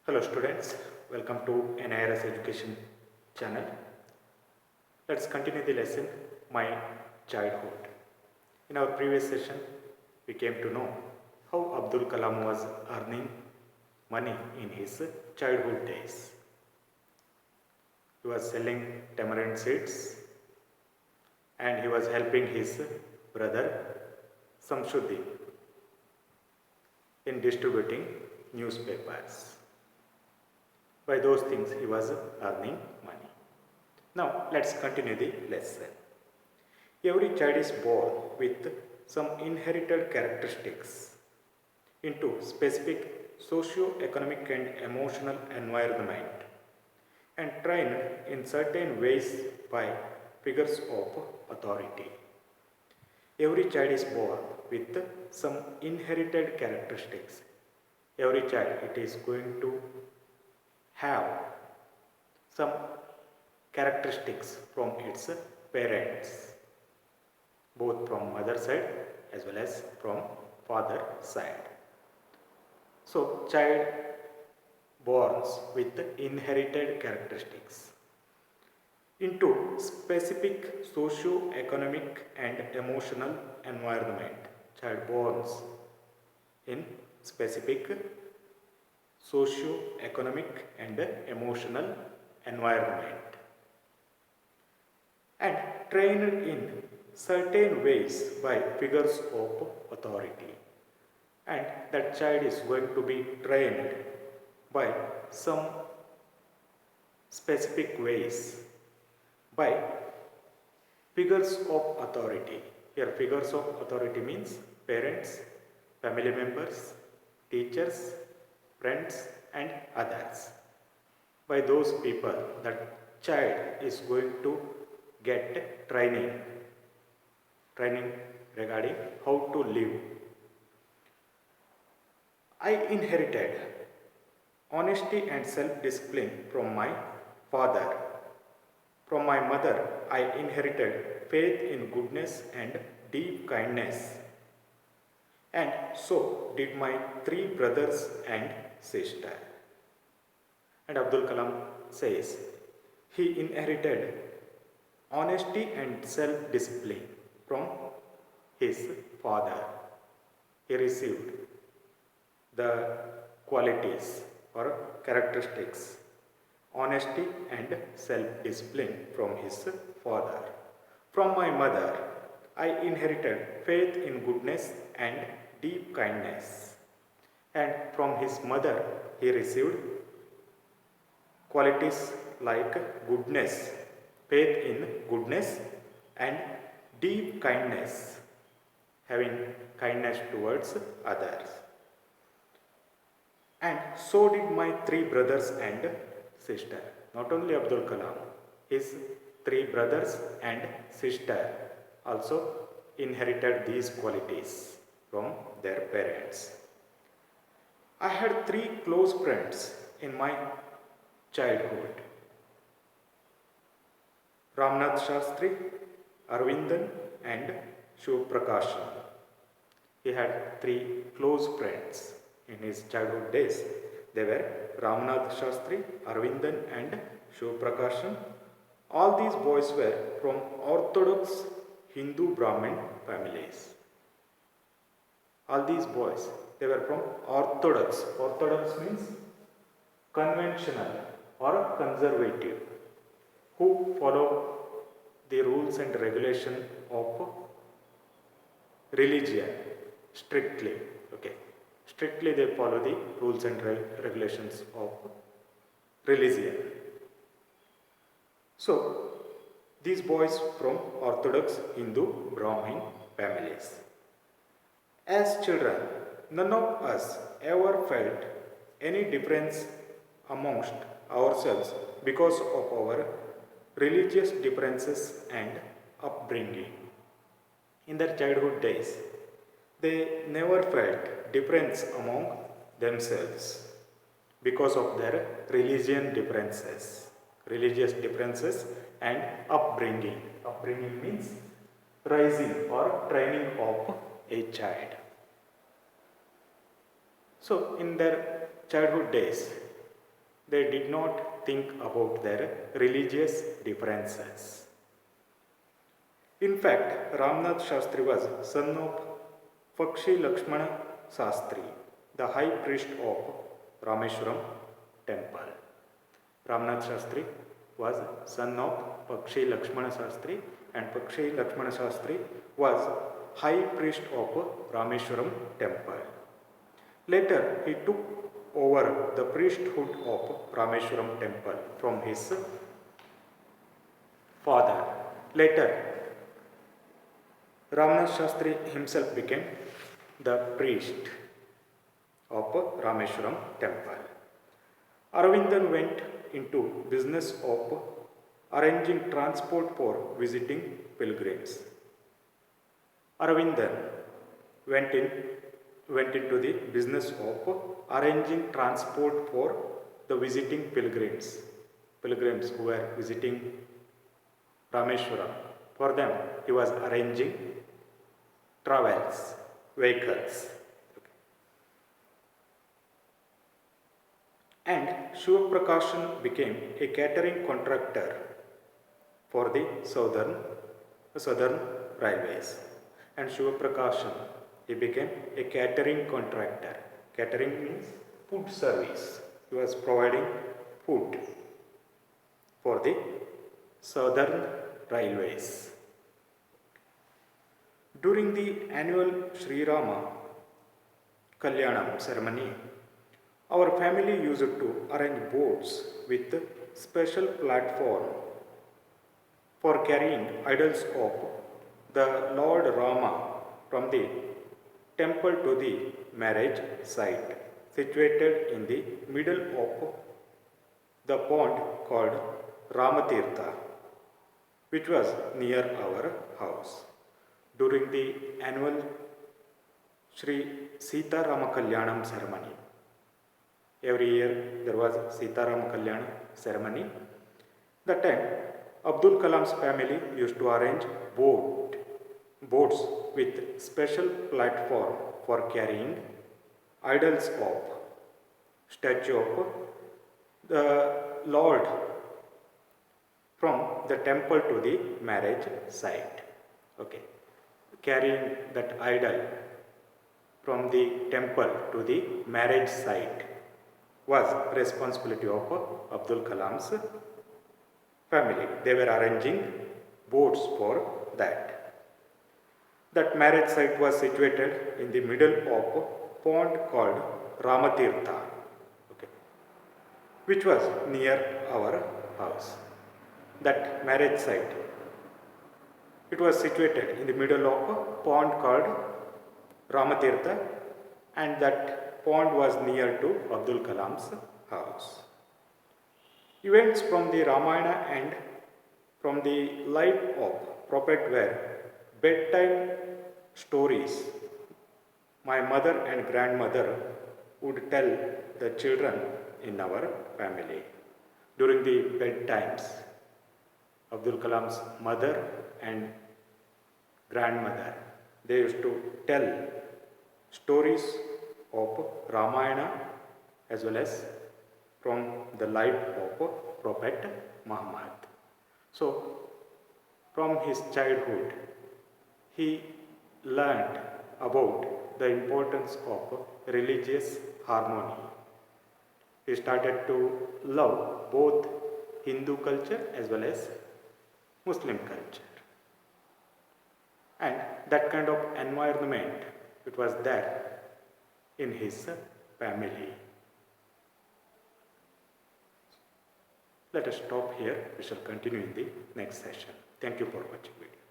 Hello students, welcome to NIRS Education channel. Let's continue the lesson, My Childhood. In our previous session, we came to know how Abdul Kalam was earning money in his childhood days. He was selling tamarind seeds and he was helping his brother Samshuddin in distributing newspapers. By those things he was earning money. Now let's continue the lesson. Every child is born with some inherited characteristics into specific socio-economic and emotional environment and trained in certain ways by figures of authority. Every child is born with some inherited characteristics. Every child it is going to have some characteristics from its parents, both from mother side as well as from father side. So child born with inherited characteristics into specific socio-economic and emotional environment. Child born in specific socio-economic and emotional environment and trained in certain ways by figures of authority, and that child is going to be trained by some specific ways by figures of authority. Here figures of authority means parents, family members, teachers, friends and others. By those people, that child is going to get training regarding how to live. I inherited honesty and self-discipline from my father. From my mother, I inherited faith in goodness and deep kindness. And so did my three brothers and sister. And Abdul Kalam says he inherited honesty and self-discipline from his father. He received the qualities or characteristics honesty and self-discipline from his father. From my mother, I inherited faith in goodness and deep kindness. And from his mother, he received qualities like goodness, faith in goodness and deep kindness, having kindness towards others. And so did my three brothers and sister. Not only Abdul Kalam, his three brothers and sister also inherited these qualities from their parents. I had three close friends in my childhood: Ramnath Shastri, Arvindan and Shiv Prakashan. He had three close friends in his childhood days. They were Ramnath Shastri, Arvindan and Shiv Prakashan. All these boys were from orthodox Hindu Brahmin families. All these boys, they were from orthodox. Orthodox means conventional or conservative, who follow the rules and regulation of religion strictly. Okay, strictly they follow the rules and regulations of religion. So these boys from orthodox Hindu Brahmin families. As children, none of us ever felt any difference amongst ourselves because of our religious differences and upbringing. In their childhood days, they never felt difference among themselves because of their religious differences and upbringing. Upbringing means rising or training of a child. So in their childhood days, They did not think about their religious differences. In fact, Ramnath Shastri was son of Pakshi Lakshmana Shastri, the high priest of Rameshwaram temple. Ramnath Shastri was son of Pakshi Lakshmana Shastri, and Pakshi Lakshmana Shastri was high priest of Rameshwaram temple. Later, he took over the priesthood of Rameshwaram temple from his father. Later, Ramnath Shastri himself became the priest of Rameshwaram temple. Aravindan went into business of arranging transport for visiting pilgrims. Aravindan went into the business of arranging transport for the visiting pilgrims who were visiting Rameshwaram. For them, he was arranging travels, vehicles. And Shiva Prakashan became a catering contractor for the southern railways. And Shiva Prakashan, he became a catering contractor. Catering means food service. He was providing food for the southern railways. During the annual Sri Rama Kalyanam ceremony, our family used to arrange boats with special platform for carrying idols of the Lord Rama from the temple to the marriage site, situated in the middle of the pond called Ramatirtha, which was near our house. During the annual Sri Sita Rama Kalyanam ceremony, every year there was Sita Rama Kalyanam ceremony. That time, Abdul Kalam's family used to arrange boats with special platform for carrying idols of statue of the Lord from the temple to the marriage site. Okay, carrying that idol from the temple to the marriage site was responsibility of Abdul Kalam's family. They were arranging boats for that. That marriage site was situated in the middle of a pond called Ramatirtha, okay, which was near our house. That marriage site, it was situated in the middle of a pond called Ramatirtha, and that pond was near to Abdul Kalam's house. Events from the Ramayana and from the life of Prophet were bedtime stories. My mother and grandmother would tell the children in our family. During the bedtimes, Abdul Kalam's mother and grandmother, they used to tell stories of Ramayana as well as from the life of Prophet Muhammad. So, from his childhood, he learned about the importance of religious harmony. He started to love both Hindu culture as well as Muslim culture. And that kind of environment, it was there in his family. Let us stop here. We shall continue in the next session. Thank you for watching video.